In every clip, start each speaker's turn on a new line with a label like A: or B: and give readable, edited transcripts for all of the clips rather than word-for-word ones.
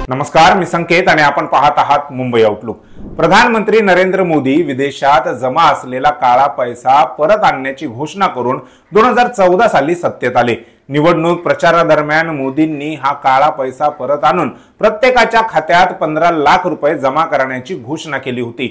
A: नमस्कार, मी संकेत आणि आपण पाहत आहात मुंबई आउटलुक। प्रधानमंत्री नरेंद्र मोदी विदेशात जमा असलेला काळा पैसा परत आणण्याची घोषणा करून 2014 साली सत्तेत आले। निवडणूक प्रचारादरम्यान मोदींनी हा काळा पैसा परत आणून प्रत्येकाच्या खात्यात 15 लाख रुपये जमा करण्याची घोषणा केली होती।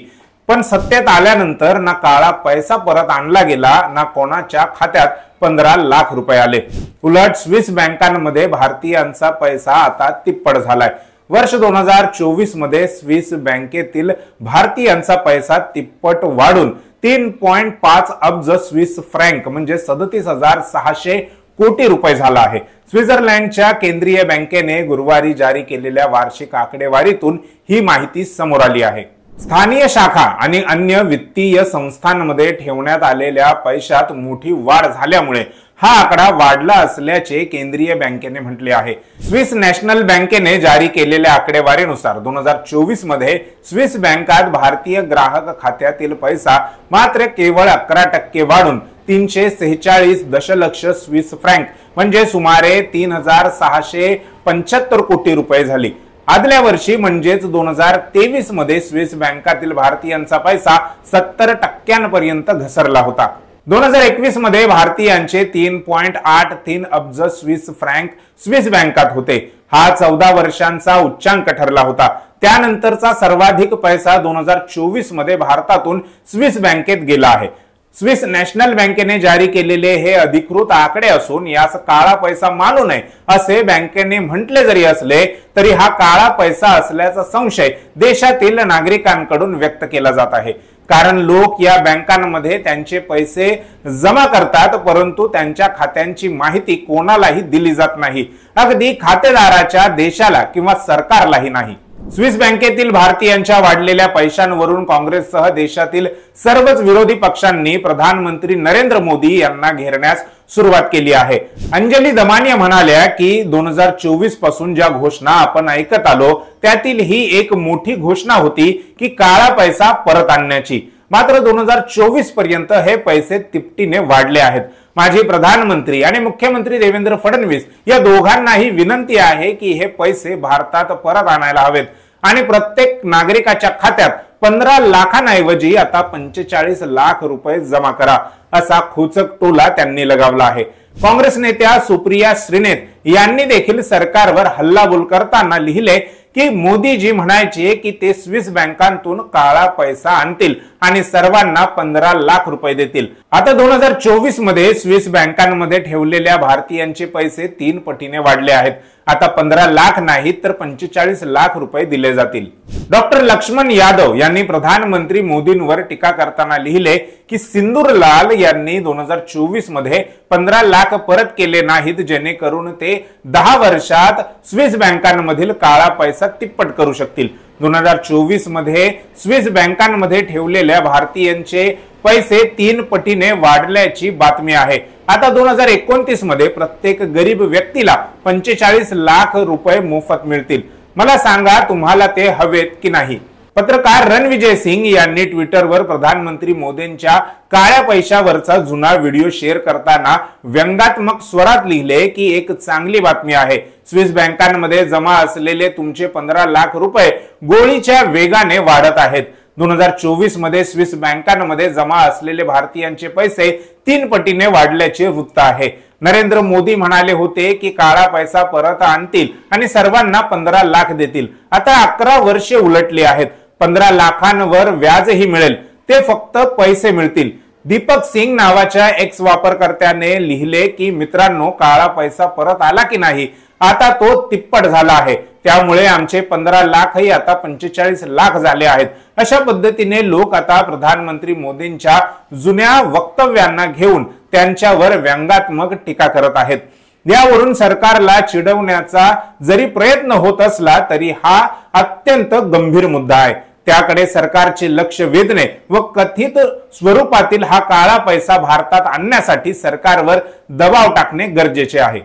A: पण सत्तेत आल्यानंतर ना काळा पैसा परत आणला गेला ना कोणाच्या खात्यात 15 लाख रुपये आले। उलट स्विस बँकांमध्ये भारतीयांचा पैसा आता तिप्पट झालाय। वर्ष 2024 मध्ये स्विस बँकेतील भारतीयांचा पैसा तिप्पट वाढून 3.5 अब्ज स्विस फ्रँक म्हणजे 37,600 कोटी रुपये झाला आहे। स्वित्झर्लंडच्या केंद्रीय बँकेने गुरुवारी जारी केलेल्या वार्षिक आकडेवारीतून ही माहिती समोर आली आहे। स्थानीय शाखा आणि अन्य वित्तीय संस्थांमध्ये ठेवण्यात आलेल्या पैशात मोठी वाढ झाल्यामुळे हा आकडा वाढला असल्याचे केंद्रीय बँकेने म्हटले आहे। स्विस नॅशनल बँकेने जारी केलेल्या आकडेवारीनुसार 2024 मध्ये स्विस बँकात भारतीय ग्राहक खात्यातील पैसा मात्र केवळ 11% वाढून 346 दशलक्ष स्विस फ्रँक म्हणजे सुमारे 3,675 कोटी रुपये झाली। आदल्या वर्षी म्हणजेच 2023 मध्ये स्विस बँकातील भारतीयांचा पैसा 70% पर्यंत घसरला होता। 2021 मध्ये भारतीयांचे 3.83 अब्ज स्विस फ्रँक स्विस बँकात होते। हा 14 वर्षांचा उच्चांक ठरला होता। त्यानंतरचा सर्वाधिक पैसा 2024 मध्ये भारतातून स्विस बँकेत गेला आहे। स्विस नॅशनल बँकेने जारी केलेले हे अधिकृत आकडे असून यास काळा पैसा मानू नये असे बँकेने म्हटले जरी असले तरी हा काळा पैसा असल्याचा संशय देशातील नागरिकांकडून व्यक्त केला जात आहे। कारण लोक या बँकांमध्ये त्यांचे पैसे जमा करतात परंतु त्यांच्या खात्यांची माहिती कोणालाही दिली जात नाही, अगदी खातेदाराच्या देशाला किंवा सरकारलाही नाही। स्विस बँकेतील भारतीयांच्या वाढलेल्या पैशांवरून काँग्रेससह देशातील सर्वच विरोधी पक्षांनी प्रधानमंत्री नरेंद्र मोदी यांना घेरण्यास सुरुवात केली आहे। अंजली दमानिया म्हणाल्या की 2024 पासून ज्या घोषणा आपण ऐकत आलो त्यातील ही एक मोठी घोषणा होती की काळा पैसा परत आणण्याची। मात्र 2024 पर्यंत हे पैसे तिपटीने वाढले आहेत। माजी प्रधानमंत्री आणि मुख्यमंत्री देवेंद्र फडणवीस या दोघांनाही विनंती आहे की हे पैसे भारतात परत आणायला हवेत आणि प्रत्येक नागरिकाच्या खात्यात 15 लाखांऐवजी आता 45 लाख रुपये जमा करा असा खोचक टोला त्यांनी लगावला आहे। काँग्रेस नेत्या सुप्रिया श्रीनेत यांनी देखील सरकारवर हल्लाबोल करताना लिहिले की मोदीजी म्हणायचे की ते स्विस बँकांतून काळा पैसा आणतील आणि सर्वांना 15 लाख रुपये देतील। आता 2024 मध्ये स्विस बँकांमध्ये ठेवलेल्या भारतीयांचे पैसे 3 पटीने वाढले आहेत। आता 15 लाख नाही तर 45 लाख रुपये दिले जातील। डॉक्टर लक्ष्मण यादव यांनी प्रधानमंत्री मोदींवर टीका करताना लिहिले की सिंदूरलाल यांनी 2024 मध्ये 15 लाख परत केले नाहीत जेणेकरून ते 10 वर्षात स्विस बँकांमधील काळा पैसा तिप्पट करू शकतील। 2024 मध्ये स्विस बँकांमध्ये ठेवलेल्या भारतीयांचे पैसे 3 पटीने वाढल्याची बातमी आहे। आता 2029 मध्ये प्रत्येक गरीब व्यक्तीला 45 लाख रुपये मोफत मिळतील। मला सांगा तुम्हाला ते हवेत की नाही? पत्रकार रणविजय सिंग यांनी ट्विटरवर प्रधानमंत्री मोदींच्या काळ्या पैशावरचा जुना व्हिडिओ शेअर करताना व्यंगात्मक स्वरात लिहिले की एक चांगली बातमी आहे। स्विस बँकांमध्ये जमा असलेले तुमचे 15 लाख रुपये गोळीच्या वेगाने वाढत आहेत। 2024 मध्ये स्विस बँकांमध्ये जमा असलेले भारतीयांचे पैसे 3 पटीने वाढल्याचे वृत्त आहे। नरेंद्र मोदी म्हणाले होते की काळा पैसा परत आणतील आणि सर्वांना 15 लाख देतील। आता 11 वर्षे उलटली आहेत। 15 लाखांवर व्याजही मिळेल, ते फक्त पैसे मिळतील। दीपक सिंग नावाच्या एक्स वापरकर्त्याने लिहिले की मित्रांनो, काळा पैसा परत आला की नाही? आता तो तिप्पट झाला आहे, त्यामुळे आमचे 15 लाखही आता 45 लाख झाले आहेत। अशा पद्धतीने लोक आता प्रधानमंत्री मोदींच्या जुन्या वक्तव्यांना घेऊन त्यांच्यावर व्यंगात्मक टीका करत आहेत। यावरून सरकारला चिडवण्याचा जरी प्रयत्न होत असला तरी हा अत्यंत गंभीर मुद्दा आहे। त्याकडे सरकारचे लक्ष वेधणे व कथित स्वरूपातील हा काळा पैसा भारतात आणण्यासाठी सरकारवर दबाव टाकणे गरजेचे आहे।